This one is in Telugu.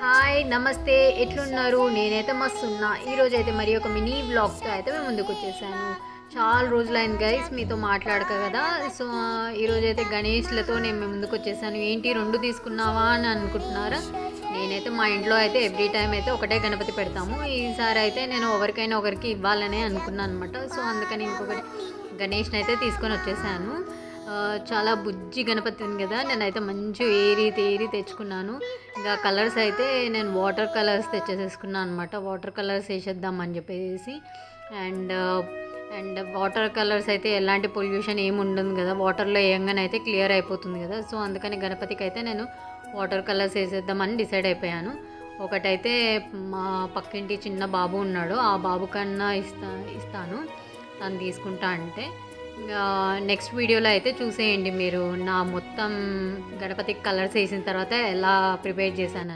హాయ్ నమస్తే ఎట్లున్నారు? నేనైతే మస్తున్నా. ఈరోజైతే మరి ఒక మినీ వ్లాగ్తో అయితే మేము ముందుకు వచ్చేసాను. చాలా రోజులైంది గైస్ మీతో మాట్లాడక కదా. సో ఈరోజైతే గణేష్లతో నేను మీ ముందుకు వచ్చేసాను. ఏంటి 2 తీసుకున్నావా అని అనుకుంటున్నారా? నేనైతే మా ఇంట్లో అయితే ఎవ్రీ టైం అయితే ఒకటే గణపతి పెడతాము. ఈసారి అయితే నేను ఎవరికైనా ఒకరికి ఇవ్వాలనే అనుకున్నాను అనమాట. సో అందుకని ఇంకొకటి గణేష్ని అయితే తీసుకొని వచ్చేసాను. చాలా బుజ్జి గణపతి ఉంది కదా, నేనైతే మంచి ఏరి తెచ్చుకున్నాను. ఇంకా కలర్స్ అయితే నేను వాటర్ కలర్స్ తెచ్చేసేసుకున్నాను అనమాట. వాటర్ కలర్స్ వేసేద్దామని చెప్పేసి అండ్ అండ్ వాటర్ కలర్స్ అయితే ఎలాంటి పొల్యూషన్ ఏమి ఉండదు కదా, వాటర్లో వేయంగానే అయితే క్లియర్ అయిపోతుంది కదా. సో అందుకని గణపతికి అయితే నేను వాటర్ కలర్స్ వేసేద్దామని డిసైడ్ అయిపోయాను. ఒకటైతే మా పక్కింటి చిన్న బాబు ఉన్నాడు, ఆ బాబు కన్నా ఇస్తాను తను తీసుకుంటా అంటే. నెక్స్ట్ వీడియోలో అయితే చూసేయండి మీరు నా మొత్తం గణపతికి కలర్స్ వేసిన తర్వాత ఎలా ప్రిపేర్ చేశాను.